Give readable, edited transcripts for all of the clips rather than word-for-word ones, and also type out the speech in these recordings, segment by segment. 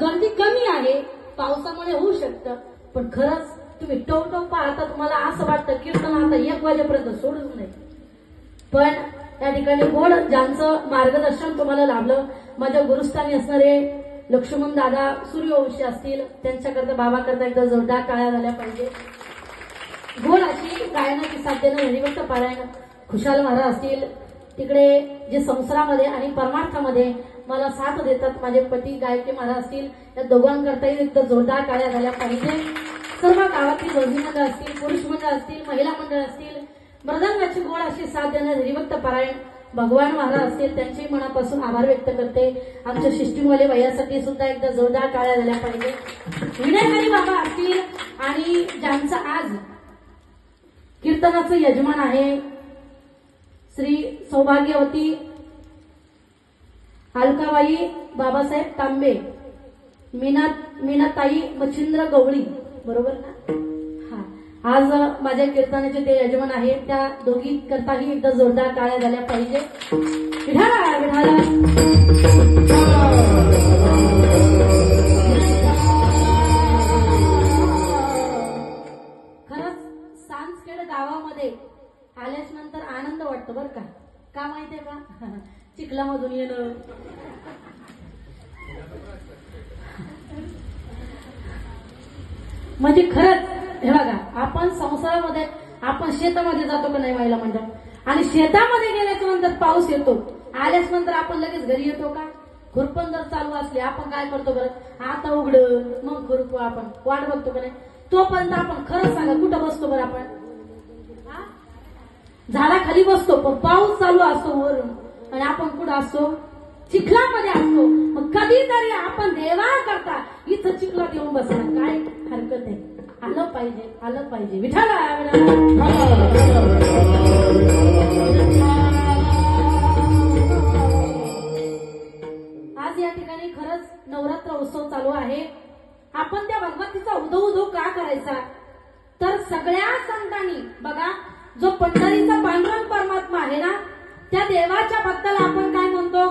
गर्दी कमी आहे, पावसामुळे होऊ शकतं, पण खरंच तुम्ही टवटव पाहता तुम्हाला असं वाटतं कीर्तन आता 1 वाजेपर्यंत सोडूच नाही. पण त्या ठिकाणी गोड ज्यांचं मार्गदर्शन तुम्हाला लाभलं, माझ्या गुरुस्थानी असणारे लक्ष्मण दादा सूर्यवंशी असतील, त्यांच्याकरता बाबाकरता एकदा जोरदार टाळ्या झाल्या पाहिजे. गोड अशी गायनाची साध्यनं हरिभक्त पारायण खुशाल महाराज असतील, तिकडे जे संसारामध्ये आणि परमार्थामध्ये मला साथ देतात माझे पती गायके महाराज असतील, या दोघांकरताही एकदा जोरदार टाळ्या झाल्या पाहिजे. सर्व गावातील वजी मंडळ असतील, पुरुष मंडळ असतील, महिला मंडळ असतील, मृदंगाची गोड अशी साथ देणारे हरिभक्त पारायण भगवान महाराज असतील, त्यांचे मनापासून आभार व्यक्त करते. आमच्या सिस्टीमवाले वयासाठी सुद्धा एकदा जोरदार टाळ्या झाल्या पाहिजे. विनयकारी बाबा असतील आणि ज्यांचं आज कीर्तनाचं यजमान आहे श्री सौभाग्यवती अलकाबाई बाबासाहेब तांबे, मीनाताई मच्छिंद्र गवळी, बरोबर ना? हा, आज माझ्या कीर्तनाचे ते यजमान आहेत, त्या दोघी करताही एकदा जोरदार टाळ्या झाल्या पाहिजे. विठाला विठाला खरंच सांसखेड गावामध्ये आल्याच नंतर आनंद वाटतो बरं का. का माहितीये का? चिखलामधून येणं, म्हणजे खरंच हे बघा, आपण संसारामध्ये आपण शेतामध्ये जातो का नाही महिला मंडळ, आणि शेतामध्ये गेल्याच्या नंतर पाऊस येतो, आल्याच नंतर आपण लगेच घरी येतो का? खुरपण जर चालू असले आपण काय करतो बरं, आता उघड मग खुरपू, आपण वाट बघतो का नाही? तोपर्यंत आपण खरंच सांगा कुठं बसतो बरं, आपण झाडाखाली बसतो, पण पाऊस चालू असतो वरून आणि आपण कुठं असतो? चिखलामध्ये असतो. मग कधीतरी आपण देवा करता इथं चिखलात येऊन बसणं काय हरकत आहे? आलं पाहिजे, आलं पाहिजे. विठाला आज या ठिकाणी खरंच नवरात्र उत्सव चालू आहे. आपण त्या भगवतीचा उदो उदो का करायचा? तर सगळ्या संतांनी बघा, जो पंढरीचा पांडुरंग परमात्मा आहे ना, त्या देवाच्या भक्ताला आपण काय म्हणतो?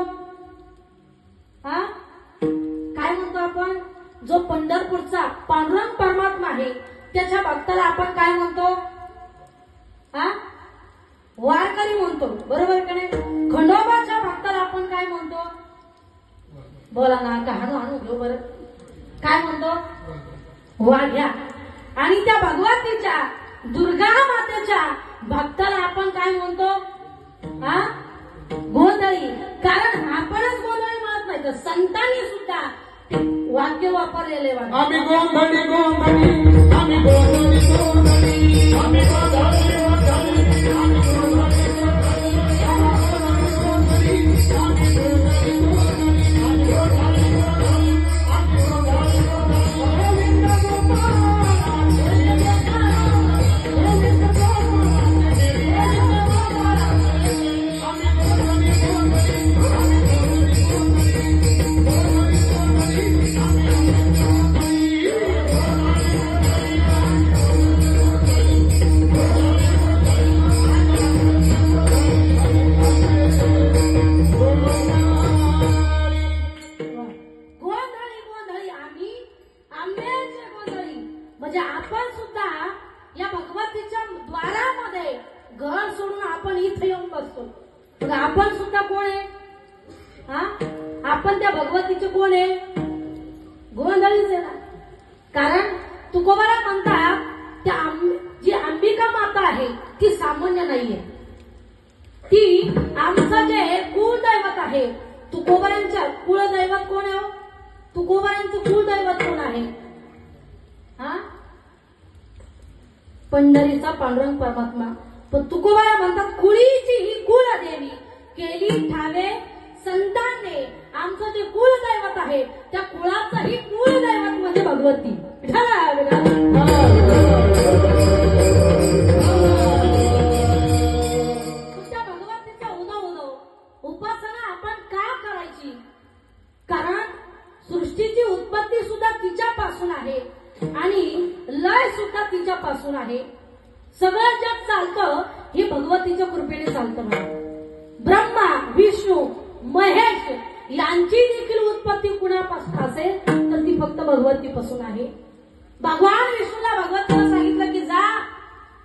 हा, काय म्हणतो आपण? जो पंढरपूरचा पांडुरंग परमात्मा आहे त्याच्या भक्ताला आपण काय म्हणतो? हा, वारकरी म्हणतो, बरोबर का नाही? खंडोबाच्या भक्ताला आपण काय म्हणतो? बोला ना, का हाणू घेऊ बरं, काय म्हणतो? वाघ्या. आणि त्या भगवतीच्या दुर्गा मातेच्या भक्ताला आपण काय म्हणतो? हा, गोंधळी. कारण आपणच गोंधळी म्हणत नाही, तर संतांनी सुद्धा वाक्य वापरलेले वाटत. आम्ही गोंधळी गोंधळी, आम्ही गोंधळी गोंधळी, आम्ही गोंधळी गोंधळी, आम्ही गोंधळी आपण सुद्धा कोण आहे? हा, आपण त्या भगवतीचे कोण आहे? गोंधळीच आहे ना. कारण तुकोबारा म्हणतात त्या जी अंबिका माता आहे ती सामान्य नाहीये, ती आमचं जे कुलदैवत आहे. तुकोबारांच्या कुलदैवत कोण आहे? तुकोबारांचं कुलदैवत कोण आहे? हा, पंढरीचा पांडुरंग परमात्मा. पण तुकोबारा म्हणतात कुळीची ही कुलदेवी केली ठावे संतांनी. आमचं जे कुलदैवत आहे त्या कुळाचंही कुलदैवत म्हणजे भगवती. त्या भगवतीचा उदो उदो उपासना आपण का करायची? कारण सृष्टीची उत्पत्ती सुद्धा तिच्यापासून आहे आणि लय सुद्धा तिच्यापासून आहे. सगळं जग चालतं हे भगवतीच्या कृपेने चालतं. ब्रह्मा, विष्णू, महेश यांची देखील उत्पत्ती कुणापासून असेल तर फक्त भगवतीपासून आहे. भगवान विष्णूला भगवतीला सांगितलं की जा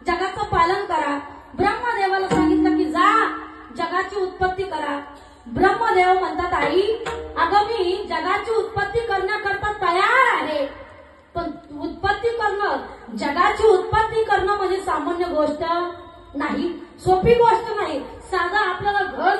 जगाचं पालन करा. ब्रह्मदेवाला सांगितलं की जा जगाची उत्पत्ती करा. ब्रह्मदेव म्हणतात आई अगं मी जगाची उत्पत्ती करण्याकरता तयार आहे, पण उत्पत्ती करणं जगाची उत्पत्ती करणं म्हणजे सामान्य गोष्ट नाही, सोपी गोष्ट नाही. साधा आपल्याला घर